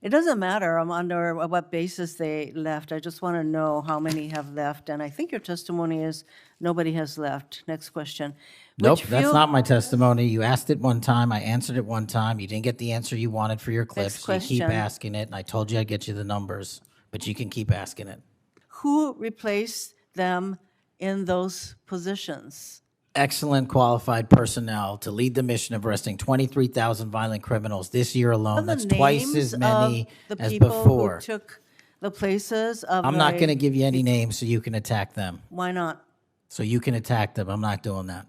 It doesn't matter under what basis they left. I just want to know how many have left. And I think your testimony is nobody has left. Next question. Nope, Which that's field- not my testimony. You asked it one time, I answered it one time. You didn't get the answer you wanted for your clips. Next You keep question. asking it, and I told you I'd get you the numbers, but you can keep asking it. Who replaced them in those positions? Excellent qualified personnel to lead the mission of arresting 23,000 violent criminals this year alone. That's twice as many the as people before. who took the places of I'm not going to give you any names so you can attack them. Why not? So you can attack them. I'm not doing that.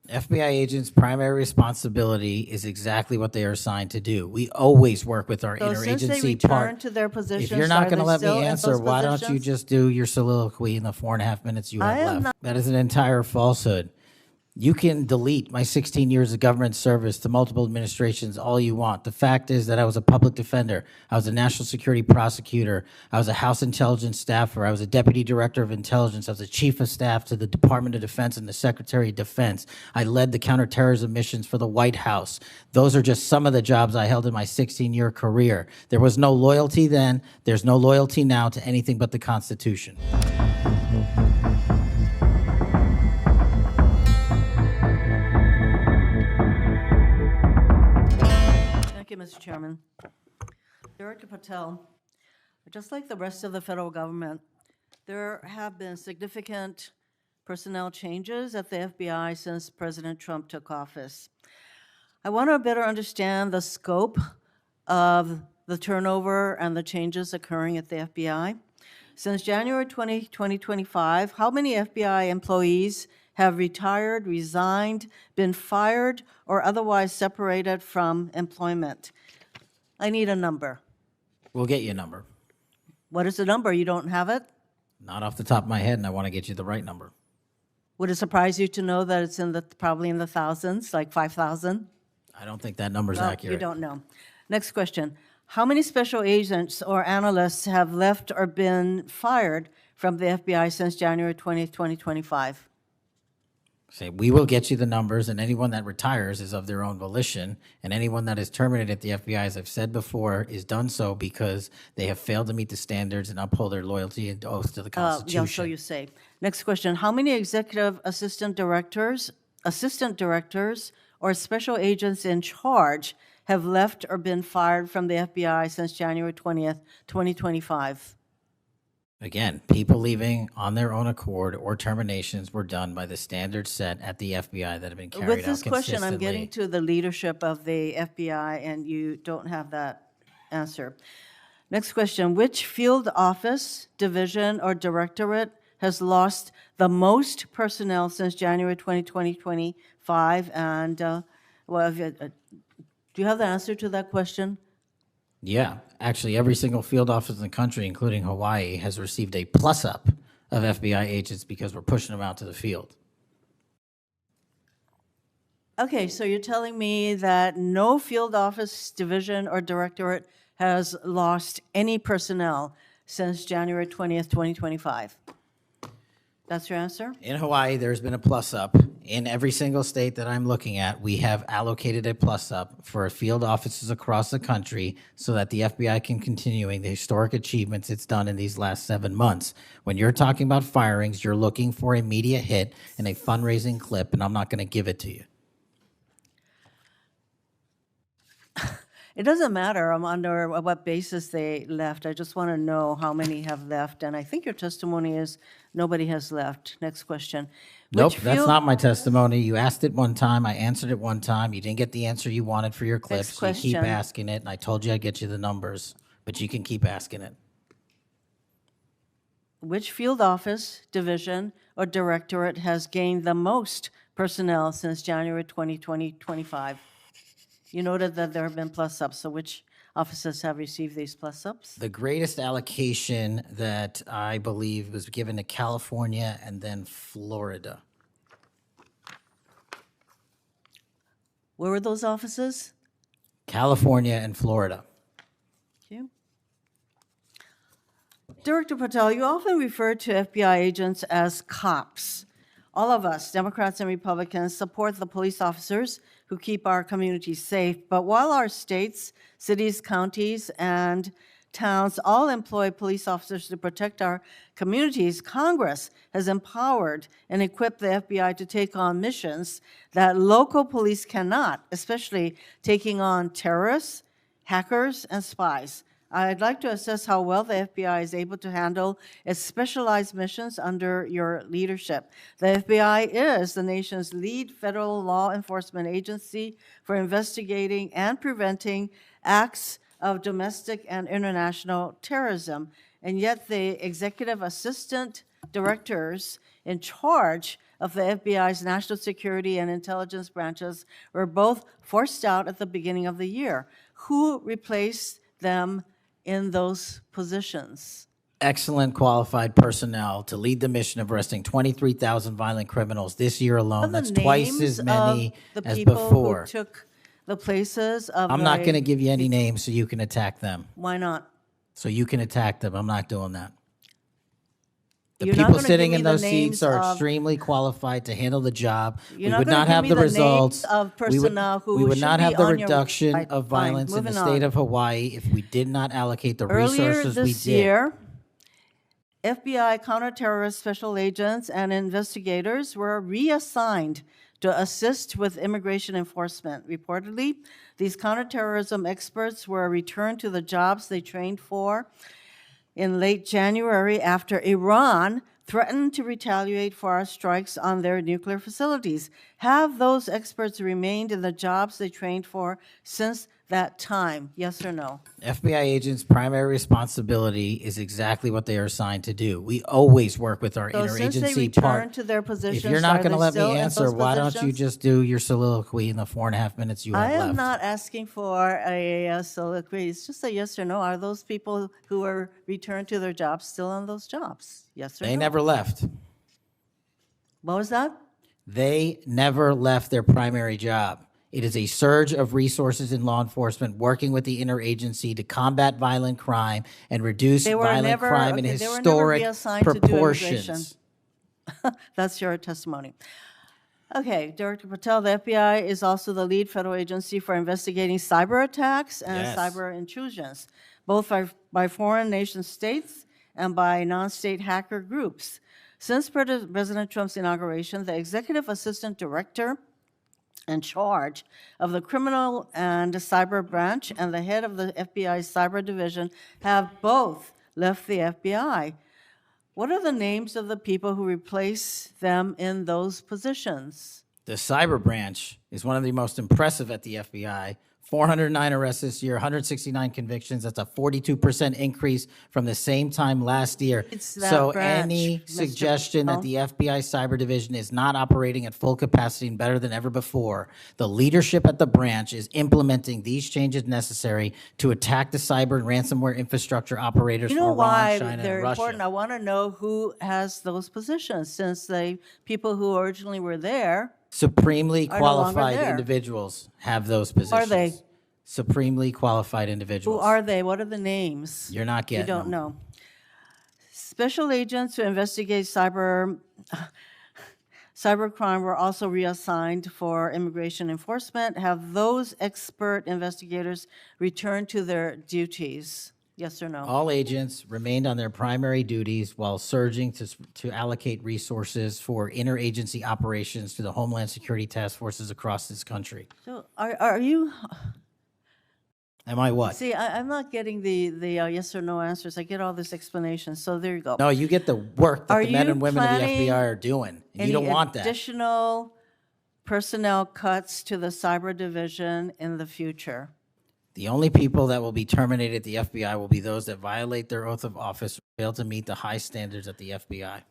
FBI agents' primary responsibility is exactly what they are assigned to do. We always work with our So since they interagency returned part. to their positions, If you're not are going to they let still me in answer, those why don't you positions? just do your soliloquy in the 4.5 minutes you I have am left? not- That is an entire falsehood. You can delete my 16 years of government service to multiple administrations all you want. The fact is that I was a public defender. I was a national security prosecutor. I was a House intelligence staffer. I was a deputy director of intelligence. I was a chief of staff to the Department of Defense and the Secretary of Defense. I led the counterterrorism missions for the White House. Those are just some of the jobs I held in my 16-year career. There was no loyalty then. There's no loyalty now to anything but the Constitution. Thank you, Mr. Chairman. Director Patel, just like the rest of the federal government, there have been significant personnel changes at the FBI since President Trump took office. I want to better understand the scope of the turnover and the changes occurring at the FBI. Since January 2025, how many FBI employees have retired, resigned, been fired, or otherwise separated from employment? I need a number. We'll get you a number. What is the number? You don't have it? Not off the top of my head, and I want to get you the right number. Would it surprise you to know that it's probably in the thousands, like 5,000? I don't think that number's Well, accurate. you don't know. Next question. How many special agents or analysts have left or been fired from the FBI since January 20th, 2025? Say, we will get you the numbers, and anyone that retires is of their own volition, and anyone that is terminated at the FBI, as I've said before, is done so because they have failed to meet the standards and uphold their loyalty and oath to the Constitution. Yeah, so you say. Next question. How many executive assistant directors, or special agents in charge have left or been fired from the FBI since January 20th, 2025? Again, people leaving on their own accord or terminations were done by the standards set at the FBI that have been carried out With this question, I'm getting consistently. to the leadership of the FBI, and you don't have that answer. Next question. Which field office, division, or directorate has lost the most personnel since January 2025? And do you have the answer to that question? Yeah, actually, every single field office in the country, including Hawaii, has received a plus-up of FBI agents because we're pushing them out to the field. Okay, so you're telling me that no field office, division, or directorate has lost any personnel since January 20th, 2025? That's your answer? In Hawaii, there's been a plus-up. In every single state that I'm looking at, we have allocated a plus-up for field offices across the country so that the FBI can continuing the historic achievements it's done in these last 7 months. When you're talking about firings, you're looking for a media hit and a fundraising clip, and I'm not going to give it to you. It doesn't matter under what basis they left. I just want to know how many have left. And I think your testimony is nobody has left. Next question. Nope, Which that's field- not my testimony. You asked it one time, I answered it one time. You didn't get the answer you wanted for your clips. So you keep question. asking it, and I told you I'd get you the numbers, but you can keep asking it. Which field office, division, or directorate has gained the most personnel since January 2025? You noted that there have been plus-ups, so which offices have received these plus-ups? The greatest allocation that I believe was given to California and then Florida. Where were those offices? California and Florida. Thank you. Director Patel, you often refer to FBI agents as cops. All of us, Democrats and Republicans, support the police officers who keep our communities safe. But while our states, cities, counties, and towns all employ police officers to protect our communities, Congress has empowered and equipped the FBI to take on missions that local police cannot, especially taking on terrorists, hackers, and spies. I'd like to assess how well the FBI is able to handle its specialized missions under your leadership. The FBI is the nation's lead federal law enforcement agency for investigating and preventing acts of domestic and international terrorism. And yet the executive assistant directors in charge of the FBI's national security and intelligence branches were both forced out at the beginning of the year. Who replaced them in those positions? Excellent qualified personnel to lead the mission of arresting 23,000 violent criminals this year alone. That's twice as many as before. Who took the places of I'm not going to give you any names so you can attack them. Why not? So you can attack them. I'm not doing that. The You're not people gonna sitting give in me the those seats names are of- extremely qualified to handle the job. You're We not would gonna not give have me the the names results. of We would- personnel who we would should not be have the on your reduction website. of Fine, violence in the moving state on. of Hawaii if we did not allocate the Earlier resources we this did. year, FBI counterterrorist special agents and investigators were reassigned to assist with immigration enforcement. Reportedly, these counterterrorism experts were returned to the jobs they trained for in late January after Iran threatened to retaliate for our strikes on their nuclear facilities. Have those experts remained in the jobs they trained for since that time? Yes or no? FBI agents' primary responsibility is exactly what they are assigned to do. We always work with our So since they interagency returned part. to their positions, If you're not are going to they let still me in answer, those why don't you positions? just do your soliloquy in the 4.5 minutes you have I left? am not asking for a soliloquy. It's just a yes or no. Are those people who were returned to their jobs still on those jobs? Yes or no? They never left. What was that? They never left their primary job. It is a surge of resources in law enforcement working with the interagency to combat violent crime and reduce They were violent never- crime in okay, they were never historic reassigned to do proportions. That's your testimony. Okay, Director Patel, the FBI is also the lead federal agency for investigating cyber attacks and Yes. cyber intrusions, both by foreign nation states and by non-state hacker groups. Since President Trump's inauguration, the executive assistant director in charge of the criminal and cyber branch and the head of the FBI's cyber division have both left the FBI. What are the names of the people who replace them in those positions? The cyber branch is one of the most impressive at the FBI. 409 arrests this year, 169 convictions. That's a 42% increase from the same time last year. It's that So branch, any Mr. suggestion that Patel. the FBI cyber division is not operating at full capacity and better than ever before, the leadership at the branch is implementing these changes necessary to attack the cyber and ransomware infrastructure operators You for know Iran, why China, they're and important? I Russia. want to know who has those positions, since the people who originally were there, Supremely are no longer qualified there. individuals have those positions. are they? Supremely qualified Who individuals. are they? What are the names? You're not You getting don't them. know. Special agents who investigate cybercrime were also reassigned for immigration enforcement. Have those expert investigators returned to their duties? Yes or no? All agents remained on their primary duties while surging to allocate resources for interagency operations to the Homeland Security task forces across this country. So are you, Am I what? see, I'm not getting the yes or no answers. I get all this explanation, so there you go. No, you get the work that Are the men you and women of the planning FBI are doing. And you don't want that. additional personnel cuts to the cyber division in the future? The only people that will be terminated at the FBI will be those that violate their oath of office or fail to meet the high standards at the FBI.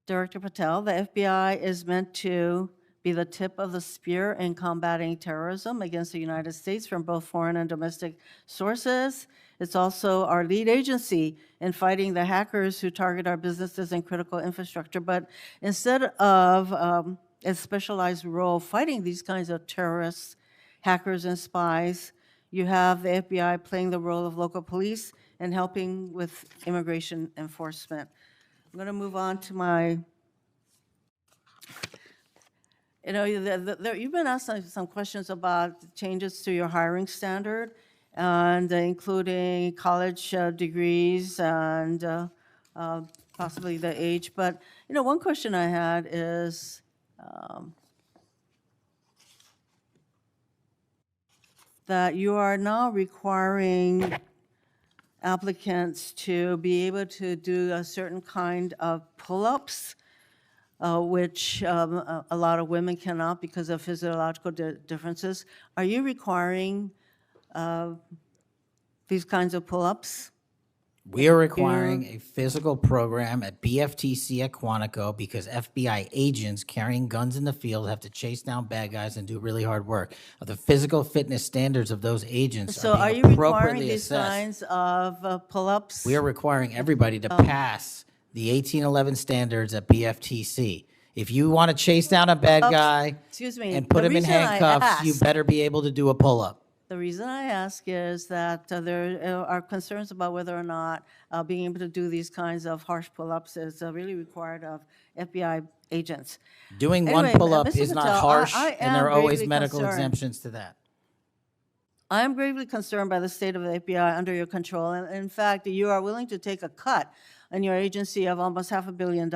Director Patel, the FBI is meant to be the tip of the spear in combating terrorism against the United States from both foreign and domestic sources. It's also our lead agency in fighting the hackers who target our businesses and critical infrastructure. But instead of a specialized role fighting these kinds of terrorists, hackers, and spies, you have the FBI playing the role of local police and helping with immigration enforcement. I'm going to move on to my You know, you've been asked some questions about changes to your hiring standard, and including college degrees and possibly the age. But, you know, one question I had is, that you are now requiring applicants to be able to do a certain kind of pull-ups, which a lot of women cannot because of physiological differences. Are you requiring these kinds of pull-ups? We are requiring a physical program at BFTC at Quantico because FBI agents carrying guns in the field have to chase down bad guys and do really hard work. The physical fitness standards of those agents So are are you being requiring appropriately these assessed. kinds of pull-ups? We are requiring everybody to pass the 1811 standards at BFTC. If you want to chase down a bad guy Excuse me, and put the him in reason I handcuffs, you ask- better be able to do a pull-up. The reason I ask is that there are concerns about whether or not being able to do these kinds of harsh pull-ups is really required of FBI agents. Doing Anyway, one pull-up Mr. is not Patel, harsh, I and there are am always gravely medical concerned. exemptions to that. I am gravely concerned by the state of the FBI under your control. And in fact, you are willing to take a cut in your agency of almost $500 million.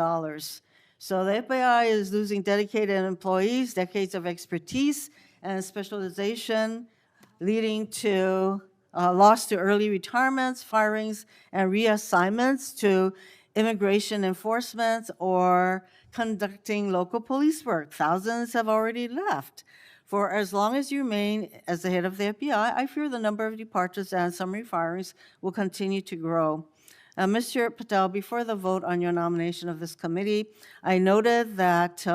So the FBI is losing dedicated employees, decades of expertise and specialization, leading to loss to early retirements, firings, and reassignments to immigration enforcement or conducting local police work. Thousands have already left. For as long as you remain as the head of the FBI, I fear the number of departures and summary firings will continue to grow. Mr. Patel, before the vote on your nomination of this committee, I noted that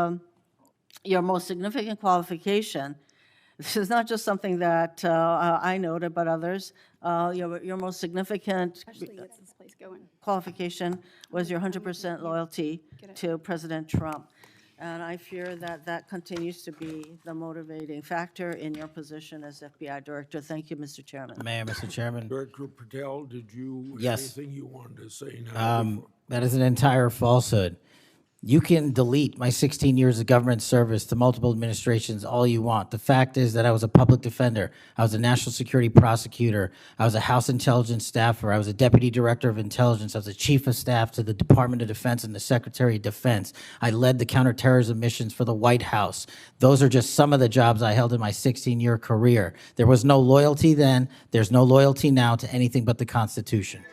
your most significant qualification, this is not just something that I noted, but others, your most significant Actually gets this place going. qualification was your 100% loyalty to President Trump. And I fear that that continues to be the motivating factor in your position as FBI Director. Thank you, Mr. Chairman. Mayor, Mr. Chairman. Director Patel, did you Yes. have anything you wanted to say now? That is an entire falsehood. You can delete my 16 years of government service to multiple administrations all you want. The fact is that I was a public defender. I was a national security prosecutor. I was a House intelligence staffer. I was a deputy director of intelligence. I was a chief of staff to the Department of Defense and the Secretary of Defense. I led the counterterrorism missions for the White House. Those are just some of the jobs I held in my 16-year career. There was no loyalty then. There's no loyalty now to anything but the Constitution.